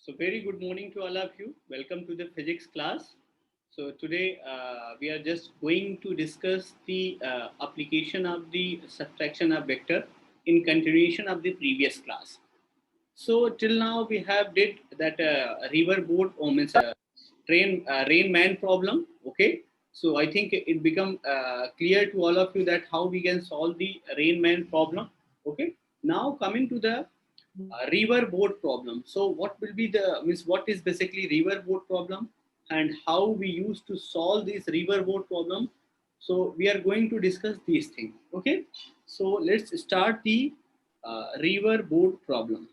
So very good morning to all of you. Welcome to the physics class. So today we are just going to discuss the application of the subtraction of vector in continuation of the previous class. So till now we have did that river boat or means rain man problem. Okay. So I think it become clear to all of you that how we can solve the rain man problem. Okay. Now coming to the river boat problem. So what will be the means what is basically river boat problem and how we used to solve this river boat problem. So we are going to discuss these things. Okay. So let's start the river boat problem.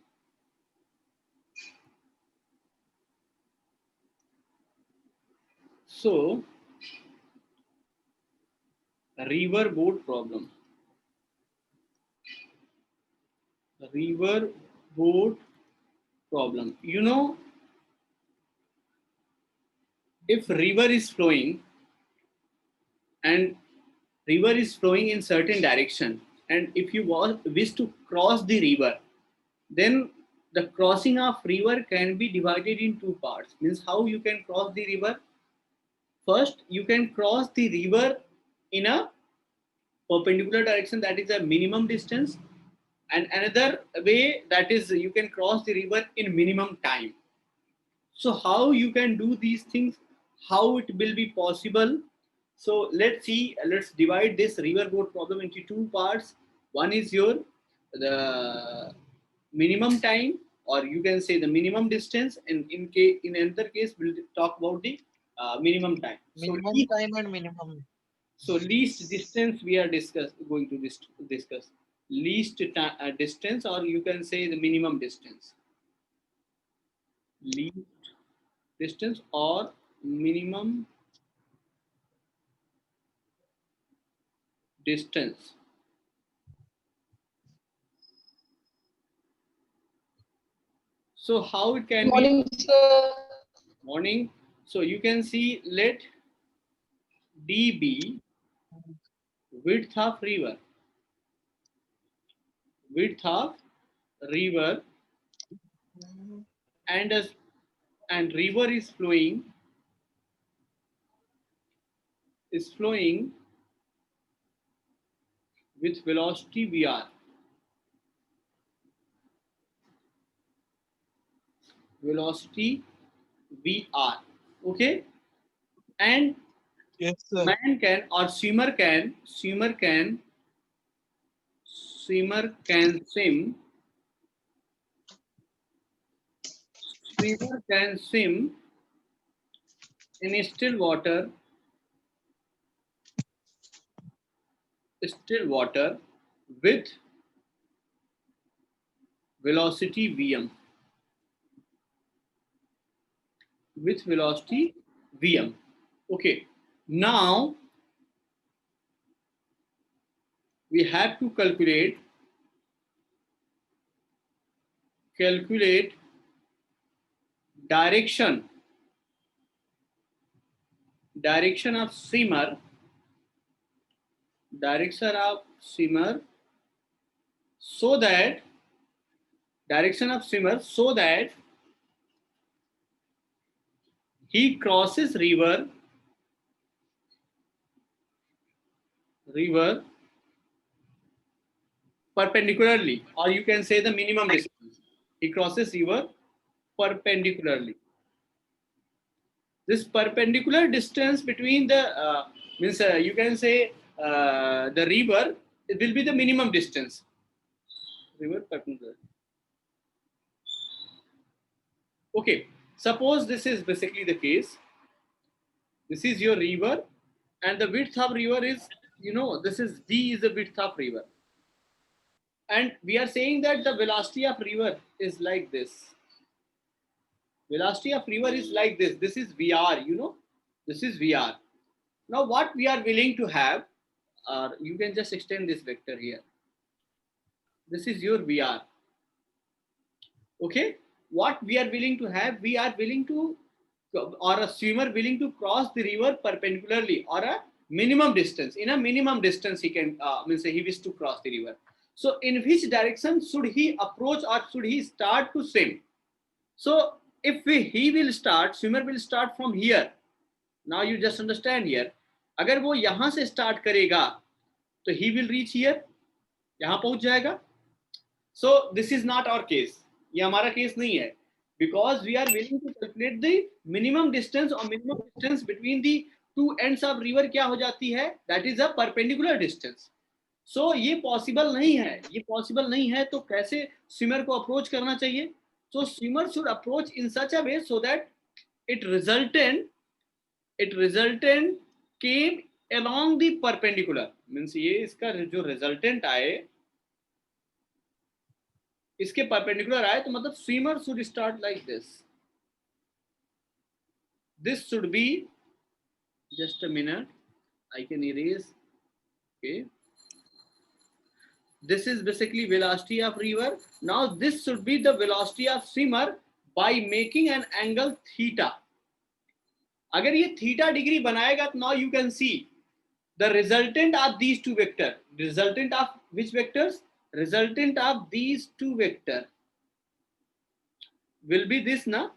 So river boat problem. River boat problem. You know, if river is flowing and river is flowing in certain direction, and if you wish to cross the river, then the crossing of river can be divided in two parts. Means how you can cross the river. First, you can cross the river in a perpendicular direction, that is a minimum distance, and another way, that is you can cross the river in minimum time. So how you can do these things, how it will be possible. So let's see, let's divide this river boat problem into two parts. One is your the minimum time, or you can say the minimum distance, and in another case we'll talk about the minimum time. Minimum time and minimum. So least distance we are going to discuss least distance, or you can say the minimum distance. Least distance or minimum distance. So how it can be? Morning, sir. Morning. So you can see, let D be width of river. Width of river, and as and river is flowing with velocity Vr. Velocity Vr. Okay. And Yes, sir. man can, or swimmer can swim. Swimmer can swim in still water with velocity Vm. With velocity Vm. Okay. Now we have to calculate direction of swimmer, so that he crosses river perpendicularly, or you can say the minimum distance. He crosses river perpendicularly. This perpendicular distance between the means you can say the river, it will be the minimum distance. River perpendicular. Okay, suppose this is basically the case. This is your river, and the width of river is, this is D is the width of river. And we are saying that the velocity of river is like this. Velocity of river is like this. This is Vr, this is Vr. Now what we are willing to have, or you can just extend this vector here. This is your Vr. Okay. What we are willing to have, we are willing to, or a swimmer willing to cross the river perpendicularly, or a minimum distance. In a minimum distance, he can means he wishes to cross the river. So in which direction should he approach, or should he start to swim? So if he will start, swimmer will start from here. Now you just understand here. अगर वो यहां से start करेगा तो he will reach here, यहां पहुंच जाएगा. So this is not our case. ये हमारा केस नहीं है. Because we are willing to calculate the minimum distance or minimum distance between the two ends of river क्या हो जाती है? That is a perpendicular distance. So ये possible नहीं है. ये पॉसिबल नहीं है तो कैसे स्विमर को अप्रोच करना चाहिए? So swimmer should approach in such a way so that it resultant came along the perpendicular. Means ये इसका जो resultant आए इसके perpendicular आए तो मतलब swimmer should start like this. This should be, just a minute, I can erase. Okay, this is basically velocity of river. Now this should be the velocity of swimmer by making an angle theta. अगर ये theta degree बनाएगा तो now you can see the resultant of these two vector. Resultant of which vectors? Resultant of these two vector will be this na.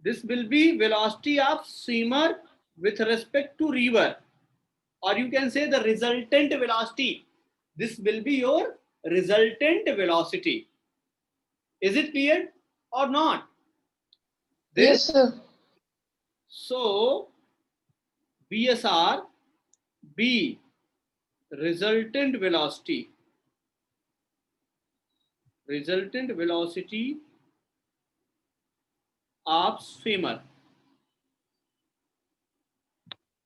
This will be velocity of swimmer with respect to river, or you can say the resultant velocity. This will be your resultant velocity. Is it clear or not? Yes, sir. So VSR B resultant velocity of swimmer.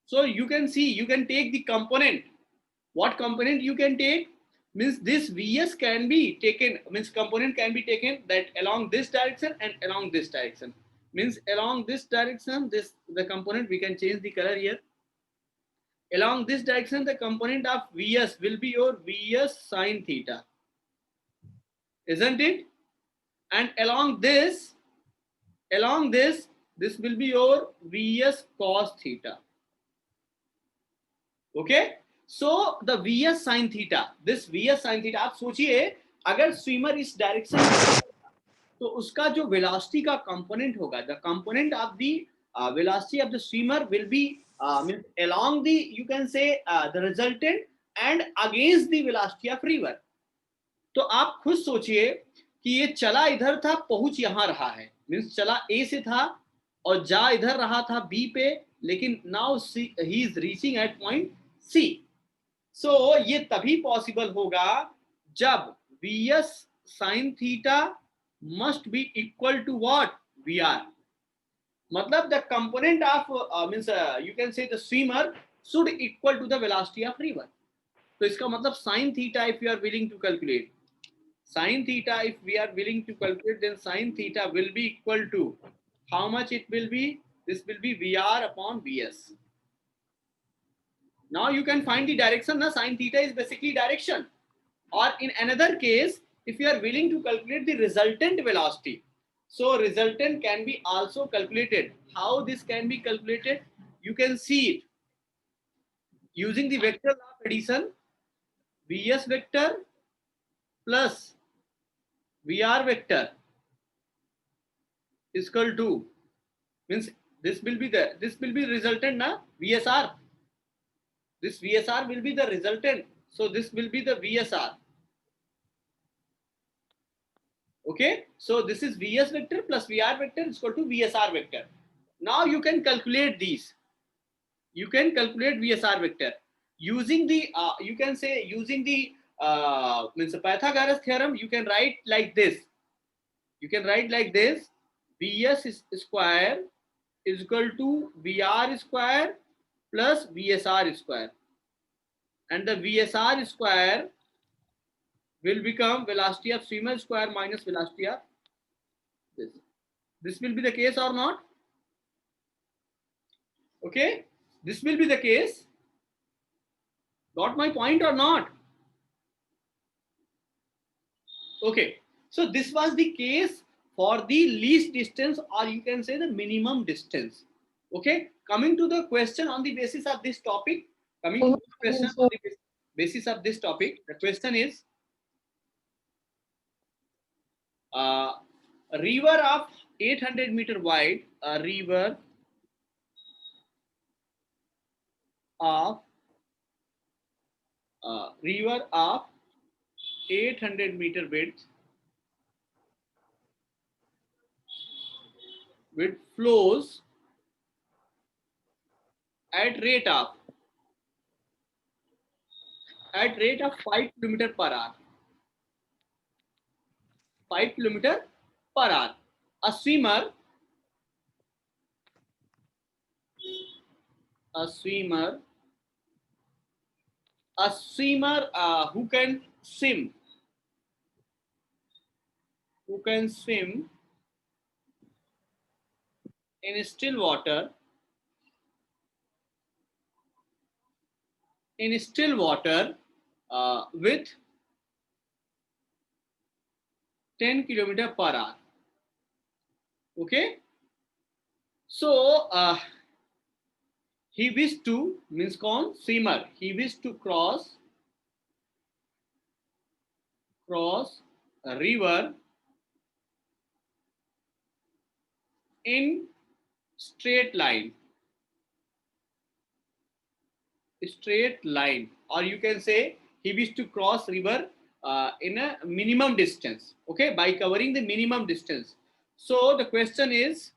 So you can see, you can take the component. What component you can take? Means this Vs can be taken, means component can be taken that along this direction and along this direction. Means along this direction, this the component, we can change the color here. Along this direction, the component of Vs will be your Vs sine theta, isn't it? And along this, this will be your Vs cos theta. Okay, so the Vs sin theta, this Vs sin theta, आप सोचिए अगर swimmer इस direction तो उसका जो velocity का component होगा, the component of the velocity of the swimmer will be along the, you can say the resultant and against the velocity of river. तो आप खुद सोचिए कि ये चला इधर था, पहुंच यहां रहा है, मींस चला ए से था और जा इधर रहा था बी पे, लेकिन now he is reaching at point C. So ये तभी पॉसिबल होगा जब Vs sin theta must be equal to what? Vr. मतलब the component of means you can say the swimmer should equal to the velocity of river. तो इसका मतलब sin theta if you are willing to calculate, sin theta if we are willing to calculate, then sin theta will be equal to how much it will be? This will be Vr upon Vs. Now you can find the direction. Na, sin theta is basically direction. Or in another case, if you are willing to calculate the resultant velocity, so resultant can be also calculated. How this can be calculated? You can see it using the vector law of addition. Vs vector plus Vr vector is equal to, means this will be resultant na, VSR. This VSR will be the resultant. So this will be the VSR. Okay. So this is Vs vector plus Vr vector is equal to VSR vector. Now you can calculate these. You can calculate VSR vector using the, you can say using the means Pythagoras theorem. You can write like this. You can write like this. Vs square is equal to Vr square plus VSR square, and the VSR square will become velocity of swimmer square minus velocity of this. This will be the case or not? Okay, this will be the case. Got my point or not? Okay, so this was the case for the least distance, or you can say the minimum distance. Okay, coming to the question on the basis of this topic, coming to the question on the basis of this topic, the question is river of 800 meter wide, a river of 800 meter width flows at rate of 5 kilometer per hour. 5 kilometer per hour. A swimmer, a swimmer, a swimmer who can swim in still water, with 10 kilometer per hour. Okay, so he wished to, means कौन, swimmer, he wished to cross a river in straight line, or you can say he wished to cross river in a minimum distance, okay, by covering the minimum distance. So the question is,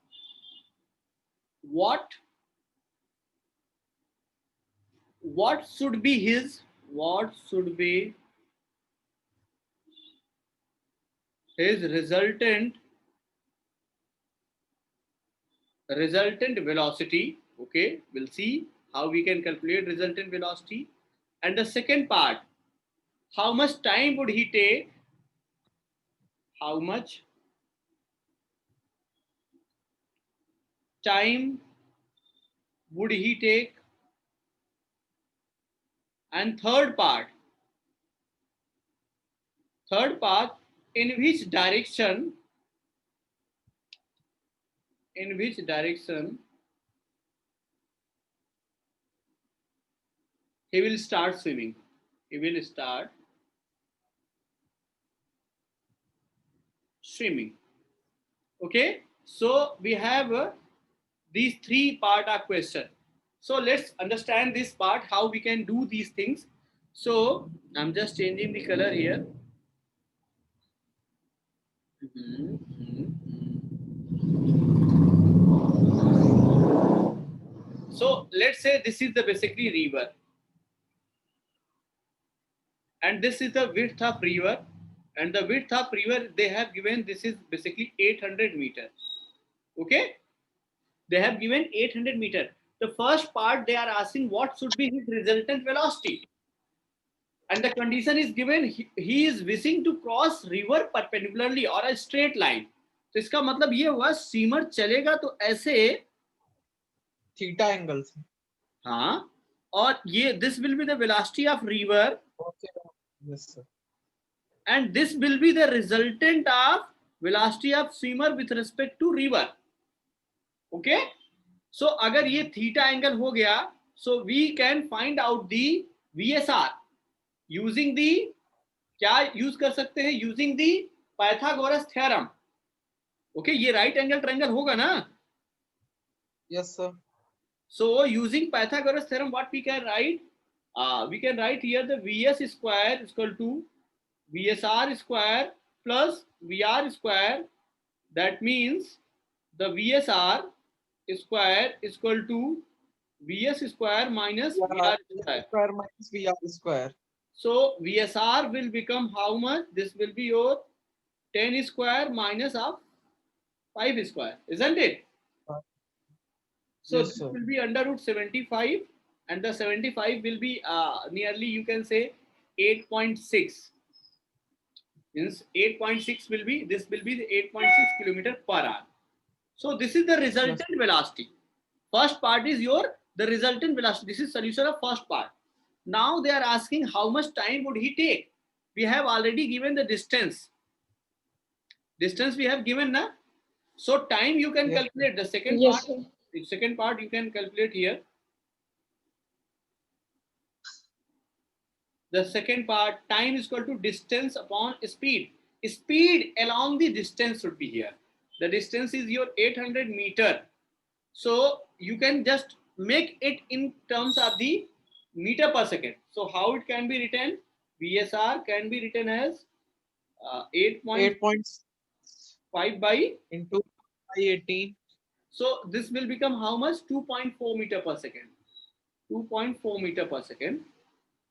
what should be his resultant velocity. Okay, we'll see how we can calculate resultant velocity. And the second part, how much time would he take, how much time would he take, and third part, in which direction he will start swimming. Okay, so we have these three part are question. So let's understand this part, how we can do these things. So I'm just changing the color here. So let's say this is the basically river, and this is the width of river, and the width of river they have given, this is basically 800 meter. Okay, they have given 800 meter. The first part they are asking what should be his resultant velocity, and the condition is given, he is wishing to cross river perpendicularly or a straight line. तो इसका मतलब ये हुआ steamer चलेगा तो ऐसे theta angle से. हाँ, और ये this will be the velocity of river, Okay. Yes, sir. and this will be the resultant of velocity of swimmer with respect to river. Okay, so अगर ये थीटा एंगल हो गया, so we can find out the VSR using the, क्या use कर सकते हैं, using the Pythagoras theorem. Okay, ये right angle triangle होगा ना. Yes, sir. So using Pythagoras theorem, what we can write? We can write here the Vs square is equal to Vsr square plus Vr square. That means the Vsr square is equal to Vs square minus Vr square. Square minus VR square. So Vsr will become how much? This will be your 10 square minus of 5 square, isn't it? So Yes, this sir. will be under root 75, and the 75 will be nearly, you can say 8.6. Means 8.6 will be, this will be the 8.6 kilometer per hour. So this is the resultant velocity. First part is the resultant velocity. This is solution of first part. Now they are asking how much time would he take. We have already given the distance. Distance we have given na. So time you can calculate. The second Yes, part. sir. The second part you can calculate here. The second part, time is equal to distance upon speed. Speed along the distance should be here. the distance is your 800 meter. So you can just make it in terms of the meter per second. So how it can be written? VSR can be written as 8.5 8.5 by, into 18. so this will become how much? 2.4 meter per second. 2.4 meter per second.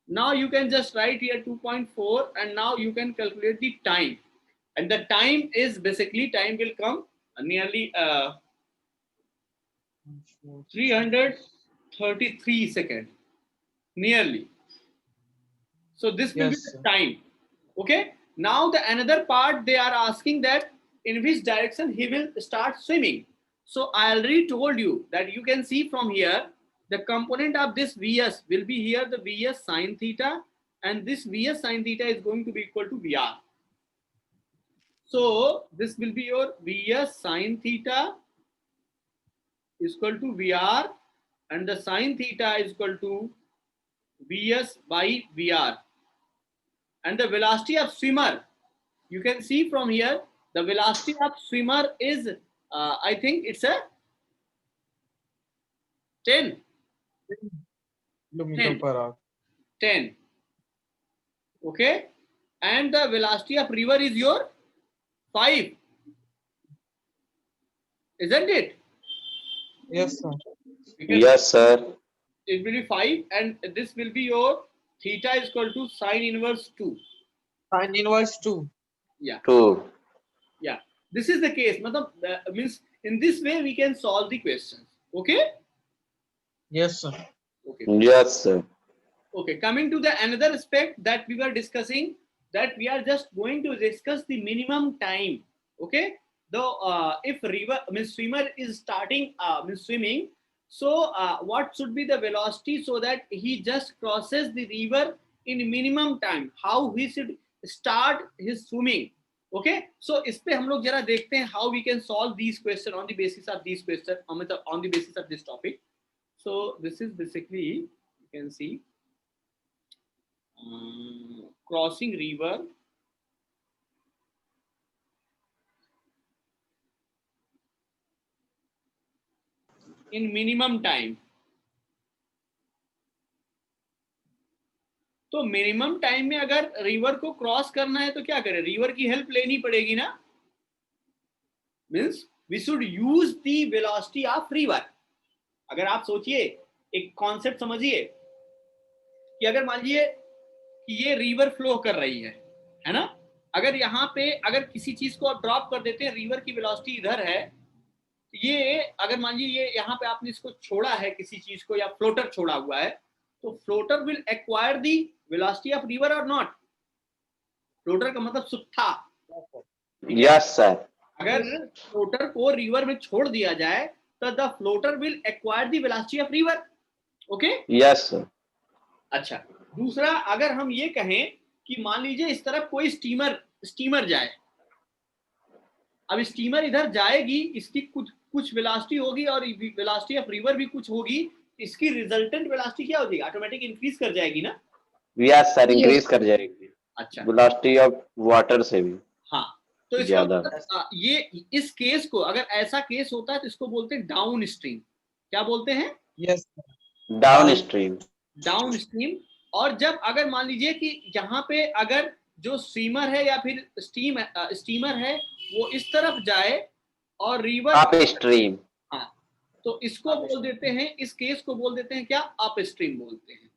Now you can just write here 2.4, and now you can calculate the time. And the time is basically, time will come nearly 333 seconds, nearly. So this will be Yes, the sir. time. Okay. Now the another part, they are asking that in which direction he will start swimming. So I already told you that you can see from here, the component of this Vs will be here, the Vs sine theta, and this Vs sine theta is going to be equal to Vr. So this will be your Vs sine theta is equal to Vr, and the sine theta is equal to Vs by Vr. And the velocity of swimmer, you can see from here, the velocity of swimmer is I think it's a 10 Kilometer per hour. 10. Okay, and the velocity of river is your 5, isn't it? Yes, sir. Because Yes, sir. it will be 5, and this will be your theta is equal to sine inverse 2. Sine inverse 2. Yeah, 2. yeah, this is the case. Means in this way we can solve the questions. Okay. Yes, sir. Okay. Yes, sir. Okay, coming to the another aspect that we were discussing, that we are just going to discuss the minimum time. Okay, though if river means swimmer is starting means swimming, so what should be the velocity so that he just crosses the river in minimum time? How he should start his swimming? Okay, so इस पे हम लोग जरा देखते हैं how we can solve these question on the basis of these question, on the basis of this topic. So this is basically, you can see, crossing river in minimum time. तो minimum time में अगर river को cross करना है तो क्या करें? River की हेल्प लेनी पड़ेगी ना. Means we should use the velocity of river. अगर आप सोचिए, एक कॉन्सेप्ट समझिए कि अगर मान लीजिए कि ये रिवर फ्लो कर रही है ना. अगर यहाँ पे अगर किसी चीज को आप ड्रॉप कर देते हैं, रिवर की वेलोसिटी इधर है, ये अगर मान लीजिए ये यहाँ पे आपने इसको छोड़ा है किसी चीज को, या फ्लोटर छोड़ा हुआ है, तो floater will acquire the velocity of river और नॉट. फ्लोटर का मतलब सुत्था. Yes, sir. अगर फ्लोटर को रिवर में छोड़ दिया जाए तो the floater will acquire the velocity of river. Okay. Yes, sir. अच्छा, दूसरा अगर हम ये कहें कि मान लीजिए इस तरफ कोई स्टीमर जाए. अब स्टीमर इधर जाएगी, इसकी कुछ वेलोसिटी होगी और वेलोसिटी ऑफ रिवर भी कुछ होगी. इसकी रिजल्टेंट वेलोसिटी क्या हो जाएगी? ऑटोमेटिक इंक्रीज कर जाएगी ना. Yes, sir. Increase कर जाएगी. अच्छा, Velocity of water से भी. हाँ. तो इसका ज्यादा. मतलब ये इस केस को, अगर ऐसा केस होता है तो इसको बोलते हैं डाउन स्ट्रीम. क्या बोलते हैं? Yes, sir. Downstream. Down stream. और जब अगर मान लीजिए कि यहाँ पे अगर जो स्टीमर है या फिर स्टीमर है वो इस तरफ जाए और रिवर Upstream. हाँ, तो इसको बोल देते हैं, इस केस को बोल देते हैं क्या? अप स्ट्रीम बोलते हैं.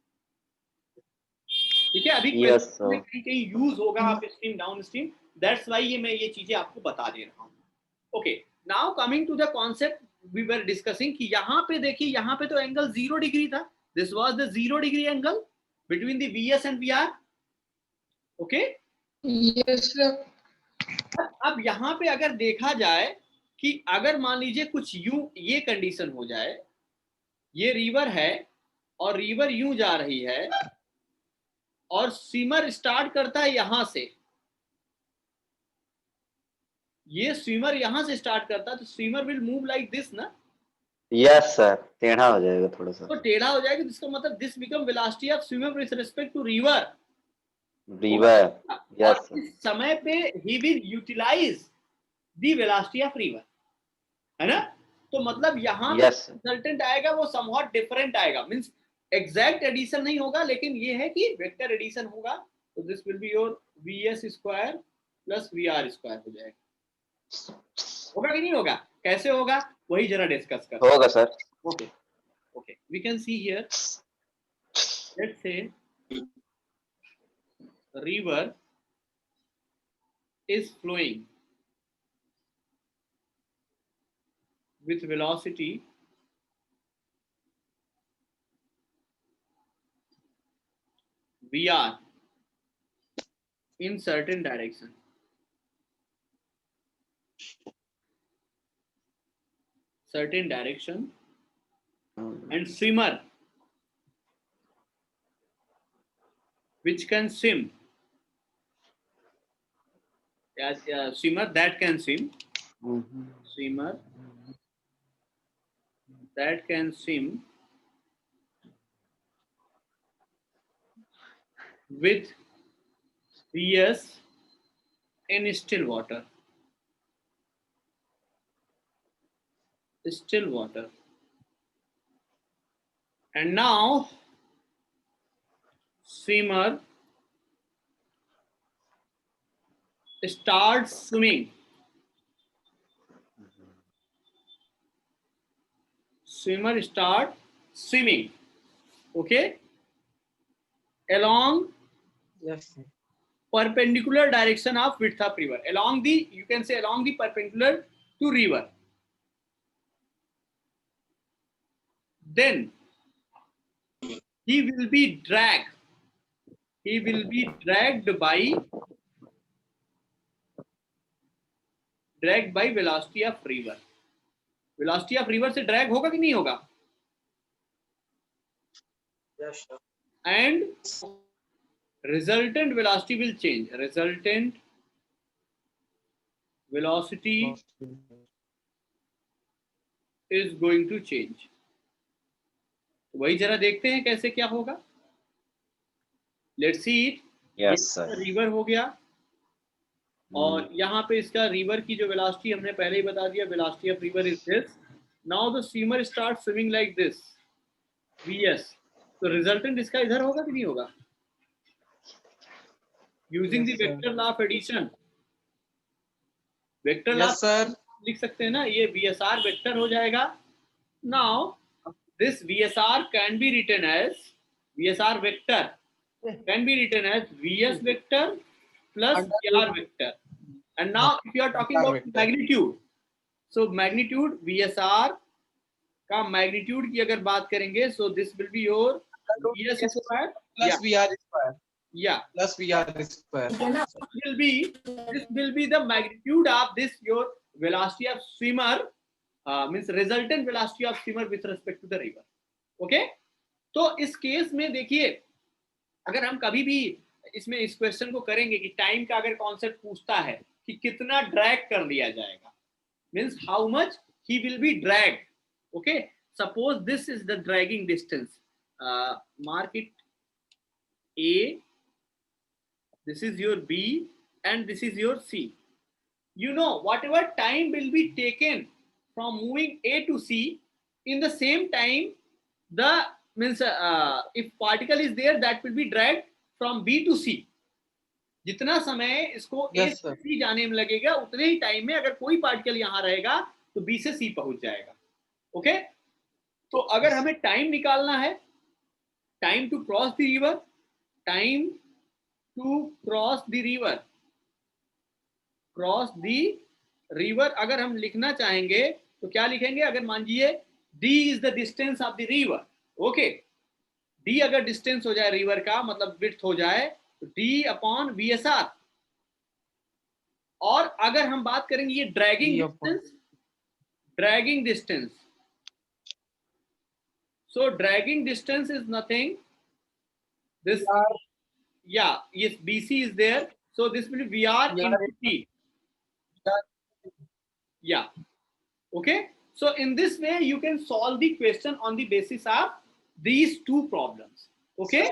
ठीक है. अभी Yes, sir. कहीं कहीं यूज होगा upstream, downstream. That's why ये मैं ये चीजें आपको बता दे रहा हूँ. Okay, now coming to the concept we were discussing कि यहाँ पे देखिए, यहाँ पे तो एंगल 0 डिग्री था. This was the 0 degree angle between the VS and VR. Okay. Yes, sir. अब यहाँ पे अगर देखा जाए कि अगर मान लीजिए कुछ यूं ये कंडीशन हो जाए, ये रिवर है और रिवर यूं जा रही है और स्विमर स्टार्ट करता है यहां से. ये स्विमर यहां से स्टार्ट करता है तो swimmer will move like this ना. Yes, sir. टेढ़ा हो जाएगा थोड़ा सा. तो टेढ़ा हो जाएगा, जिसका मतलब this become velocity of swimmer with respect to river. River. Yes, और sir. इस समय पे ही will utilize the velocity of river, है ना। तो मतलब यहाँ Yes, sir. रिजल्टेंट आएगा वो समवॉट डिफरेंट आएगा, मींस एग्जैक्ट एडिशन नहीं होगा, लेकिन ये है कि वेक्टर एडिशन होगा। तो this will be your VS square plus VR square हो जाएगा। होगा कि नहीं होगा, कैसे होगा वही जरा डिस्कस कर। होगा sir. Okay okay, we can see here, let's say river is flowing with velocity vr in certain direction, and swimmer which can swim, swimmer that can swim, swimmer that can swim with vs in still water, and now swimmer starts swimming, okay, along Yes, sir. perpendicular direction of width of river, along the, you can say along the perpendicular to river. Then he will be dragged by velocity of river. velocity of river से drag होगा कि नहीं होगा, Yes, sir. and resultant velocity will change, resultant velocity is going to change. वही जरा देखते हैं कैसे क्या होगा, let's see it. Yes, sir. River हो गया, और यहाँ पे इसका रिवर की जो वेलोसिटी हमने पहले ही बता दिया, velocity of river is this. Now the swimmer start swimming like this, vs, तो रिजल्टेंट इसका इधर होगा कि नहीं होगा, using the vector law of addition, vector law Yes, sir. लिख सकते हैं ना, ये VSR वेक्टर हो जाएगा। Now this VSR can be written as, VSR vector can be written as VS vector plus VR vector. And now if you are talking about magnitude, so magnitude VSR का magnitude की अगर बात करेंगे, so this will be your VS square Plus VR square. yeah, Plus VR square. this will be the magnitude of this your velocity of swimmer, means resultant velocity of swimmer with respect to the river. Okay, तो इस case में देखिए, अगर हम कभी भी इसमें इस क्वेश्चन को करेंगे कि टाइम का अगर कॉन्सेप्ट पूछता है कि कितना ड्रैग कर लिया जाएगा, means how much he will be drag, okay, suppose this is the dragging distance, mark it A, this is your B, and this is your C. You know, whatever time will be taken from moving A to C, in the same time, the means if particle is there, that will be dragged from B to C. जितना समय इसको A Yes, से sir. C जाने में लगेगा, उतने ही time में अगर कोई पार्टिकल यहाँ रहेगा तो B से C पहुंच जाएगा। ओके, तो अगर हमें टाइम निकालना है, time to cross the river, time to cross the river, cross the river अगर हम लिखना चाहेंगे तो क्या लिखेंगे, अगर मान लीजिए d is the distance of the river, okay, d अगर डिस्टेंस हो जाए रिवर का, मतलब विड्थ हो जाए, तो d अपॉन VSR। और अगर हम बात करेंगे ये dragging distance, so dragging distance is nothing, this, yeah, yes, BC is there, so this will be VR into T, yeah, okay. So in this way you can solve the question on the basis of these two problems, okay,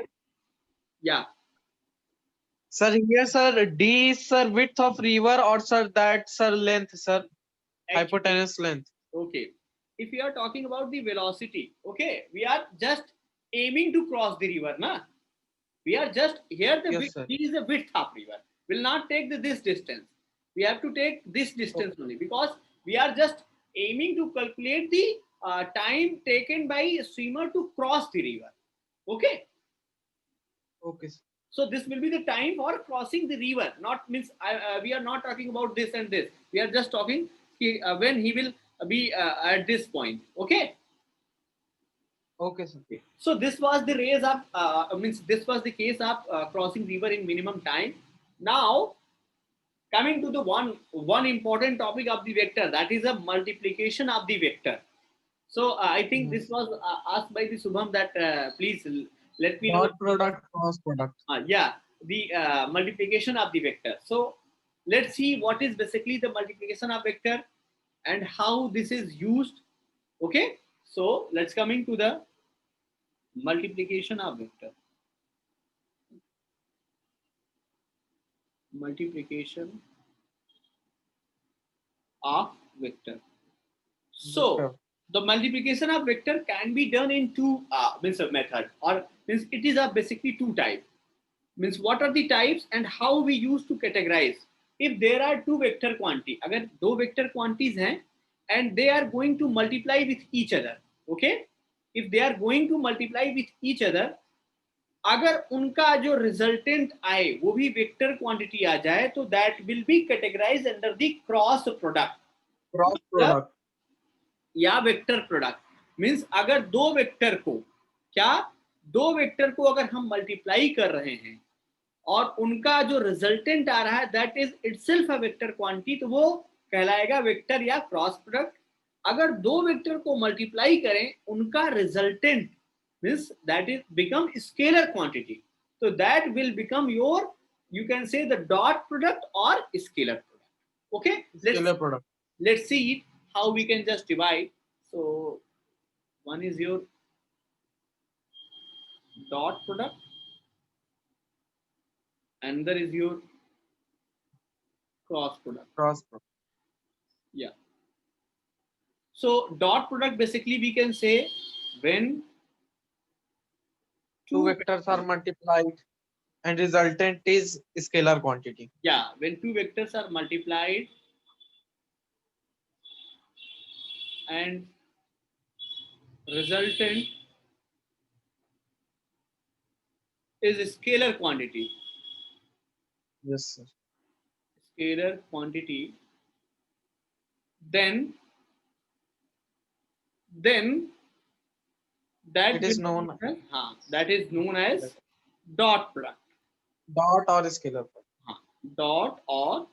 yeah, Sir, here, sir, D is, sir, width of river, or, sir, that, sir, length, sir, hypotenuse length. Okay. If we are talking about the velocity, okay, we are just aiming to cross the river, na? We are just here. The Yes, width, sir. this is the width of river. Will not take this distance. We have to take this distance only because we are just aiming to calculate the time taken by a swimmer to cross the river. Okay. Okay, sir. So this will be the time for crossing the river. Not means we are not talking about this and this. We are just talking when he will be at this point. Okay. Okay, sir. So this was the race of means this was the case of crossing river in minimum time. Now coming to the one important topic of the vector, that is a multiplication of the vector. So I think this was asked by the Subham that please let me know. Dot product, cross product. Yeah, the multiplication of the vector. So let's see what is basically the multiplication of vector and how this is used. Okay, so let's coming to the multiplication of vector. Multiplication of vector. So Vector. the multiplication of vector can be done in two means a method, or means it is a basically two types. Means what are the types and how we use to categorize. If there are two vector quantity, अगर दो vector quantities हैं and they are going to multiply with each other, okay? If they are going to multiply with each other, अगर उनका जो resultant आए वो भी vector quantity आ जाए तो that will be categorize under the cross product Cross product. या वेक्टर प्रोडक्ट। मींस अगर दो वेक्टर को दो वेक्टर को अगर हम मल्टीप्लाई कर रहे हैं और उनका जो रिजल्टेंट आ रहा है that is itself a vector quantity, तो वो कहलाएगा वेक्टर या क्रॉस प्रोडक्ट। अगर दो वेक्टर को मल्टीप्लाई करें उनका resultant means that is become scalar quantity, so that will become your, you can say, the dot product or scalar product. Okay, Scalar product. let's see it how we can just divide. So one is your dot product, another is your cross product. Cross product. Yeah, so dot product basically we can say when Two vectors are multiplied and resultant is scalar quantity. yeah, when two vectors are multiplied and resultant is scalar quantity. Yes, sir. Scalar quantity, then that It is will known be- that is known as dot product. dot or scalar product. Dot or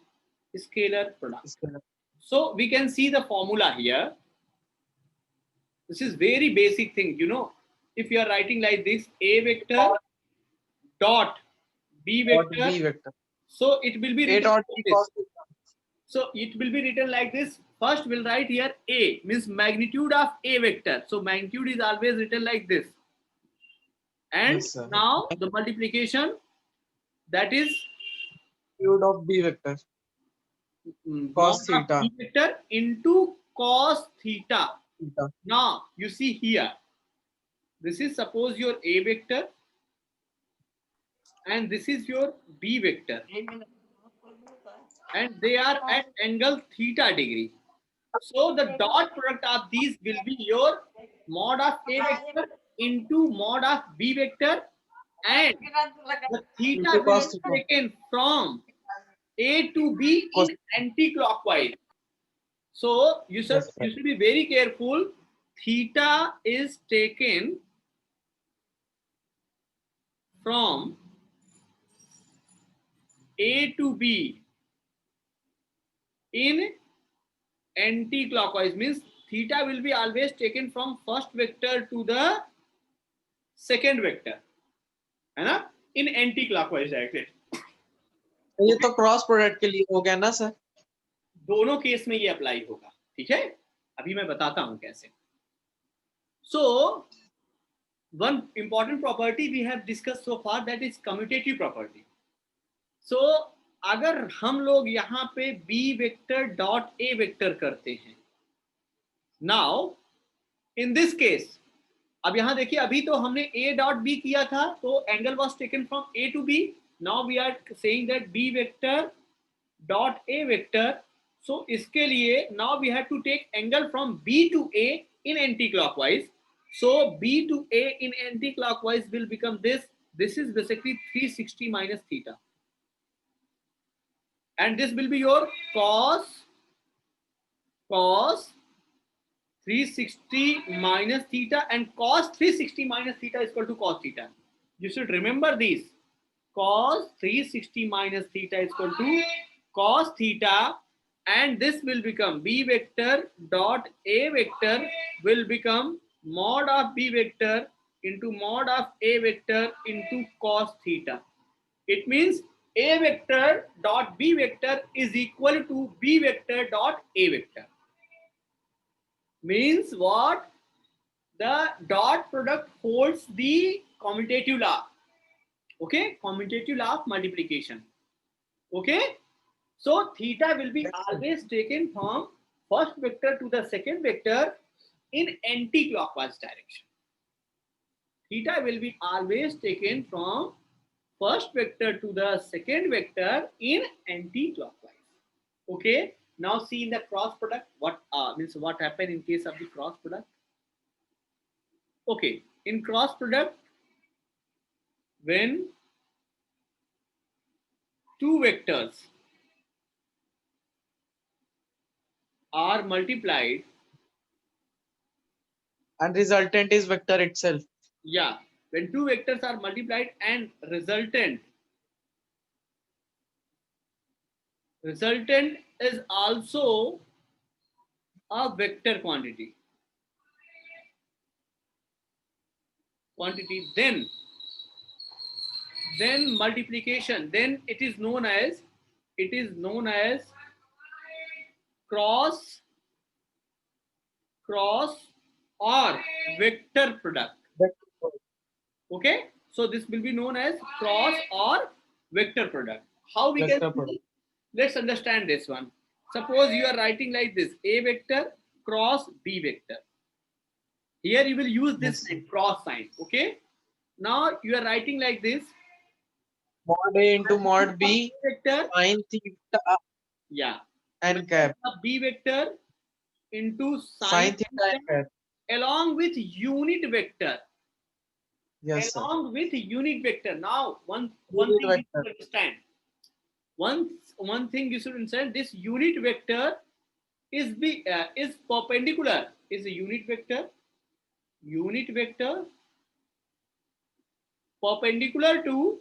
scalar product. Scalar. So we can see the formula here. This is very basic thing, you know. If you are writing like this, a vector dot b Dot vector, B vector. so it will be A written dot like B this. cos theta. So it will be written like this. First we'll write here a means magnitude of a vector. So magnitude is always written like this. And Yes, sir. now the multiplication, that is Magnitude of B vector. Cos mod of theta. b vector into cos theta. Theta. Now you see here, this is suppose your a vector and this is your b vector, and they are at angle theta degree. So the dot product of these will be your mod of a vector into mod of b vector, and the theta Into will cos be theta. taken from a to b Cos- in anti-clockwise. So you should, Yes, sir. you should be very careful. Theta is taken from a to b in anti-clockwise, means theta will be always taken from first vector to the second vector, है ना, in anti-clockwise direction. ये तो cross product के लिए हो गया ना sir? दोनों केस में ये अप्लाई होगा, ठीक है? अभी मैं बताता हूं कैसे. So one important property we have discussed so far, that is commutative property. सो अगर हम लोग यहाँ पे B vector dot A vector करते हैं, नाउ इन दिस केस, अब यहां देखिए अभी तो हमने a डॉट बी किया था, तो angle was taken from a to b. Now we are saying that b vector dot a vector. So इसके लिए now we have to take angle from b to a in anticlockwise. So b to a in anticlockwise will become this. This is basically 360 minus theta, and this will be your cos 360 minus theta, and cos 360 minus theta is equal to cos theta. You should remember these. Cos 360 minus theta is equal to cos theta, and this will become b vector dot a vector will become mod of b vector into mod of a vector into cos theta. It means a vector dot b vector is equal to b vector dot a vector. Means what? The dot product holds the commutative law. Okay, commutative law of multiplication. Okay, so theta will be always taken from first vector to the second vector in anti-clockwise direction. Theta will be always taken from first vector to the second vector in anti-clockwise. Okay, now see in the cross product what means what happened in case of the cross product. Okay, in cross product, when two vectors are multiplied, And resultant is vector itself. yeah, when two vectors are multiplied and resultant is also a vector quantity, then multiplication, then it is known as cross or vector product. Okay, so this will be known as cross or vector product. How we Vector can product. see? Let's understand this one. Suppose you are writing like this: a vector cross b vector. Here you will use this Yes. cross sign. Okay, now you are writing like this: Mod A into mod B, vector, sin theta yeah, and cap. a b vector into Sin sine theta and cap. along with unit vector. Yes, sir. Along with unit vector. Now one Unit thing you vector. should understand. One thing you should understand. This unit vector is perpendicular. Is a unit vector perpendicular to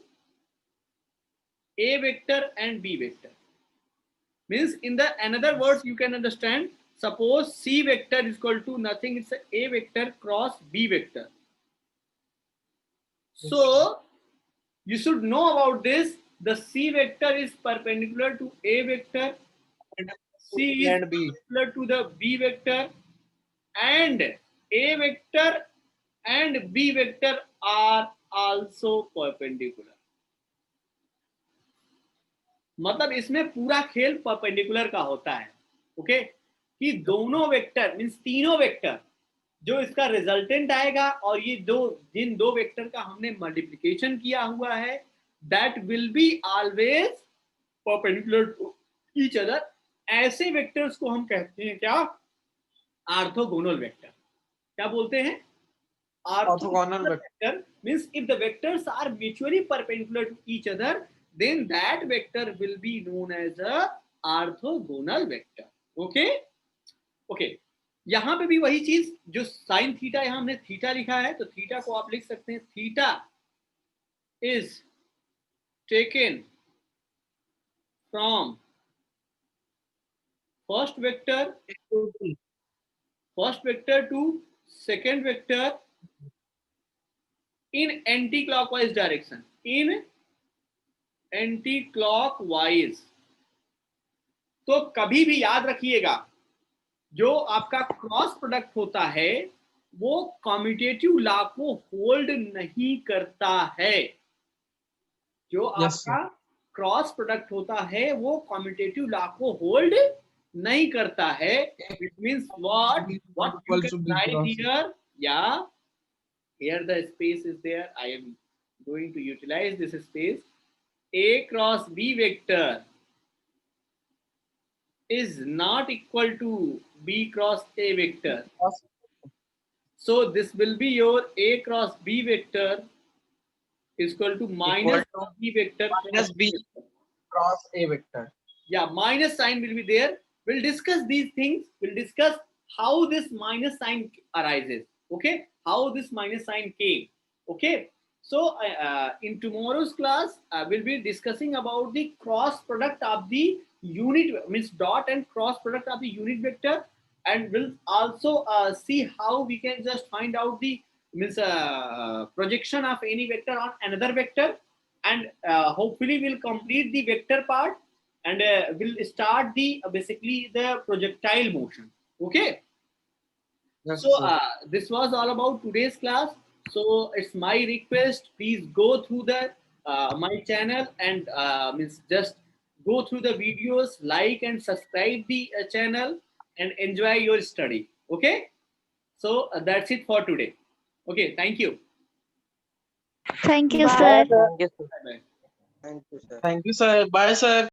a vector and b vector. Means in the another words you can understand. Suppose c vector is equal to nothing. It's a vector cross b vector. So you should know about this. The c vector is perpendicular to a vector. C is And B. perpendicular to the b vector, and a vector and b vector are also perpendicular. मतलब इसमें पूरा खेल perpendicular का होता है. Okay, कि दोनों vector means तीनों वेक्टर जो इसका रिजल्टेंट आएगा और ये जिन दो वेक्टर का हमने मल्टीप्लिकेशन किया हुआ है, that will be always perpendicular to each other. ऐसे वेक्टर्स को हम कहते हैं क्या? Orthogonal vector. क्या बोलते हैं? Orthogonal vector. Means if the vectors are mutually perpendicular to each other, then that vector will be known as a orthogonal vector. Okay, okay. यहां पे भी वही चीज जो साइन थीटा, यहां हमने थीटा लिखा है, तो थीटा को आप लिख सकते हैं theta is taken from first vector to second vector in anti-clockwise direction. In anti-clockwise. तो कभी भी याद रखिएगा, जो आपका क्रॉस प्रोडक्ट होता है वो कम्यूटेटिव लॉ को होल्ड नहीं करता है. जो Yes, आपका क्रॉस प्रोडक्ट होता है वो कम्यूटेटिव लॉ को होल्ड नहीं करता है. It means what you can write here. Yeah, here the space is there. I am going to utilize this space. A cross B vector is not equal to B cross A vector. So this will be your A cross B vector is equal to minus B vector minus B cross A vector. Yeah, minus sign will be there. We'll discuss these things. We'll discuss how this minus sign arises. Okay, how this minus sign came. Okay, so in tomorrow's class, we'll be discussing about the cross product of the unit, means dot and cross product of the unit vector, and we'll also see how we can just find out the means projection of any vector on another vector, and hopefully we'll complete the vector part, and we'll start the basically the projectile motion. Okay. Yes, So sir. this was all about today's class. So it's my request, please go through the my channel and means just go through the videos, like and subscribe the channel, and enjoy your study. Okay. So that's it for today. Okay. Thank you. Thank you, Bye. sir. Thank you, sir. Bye-bye. Thank you, sir. Bye, sir.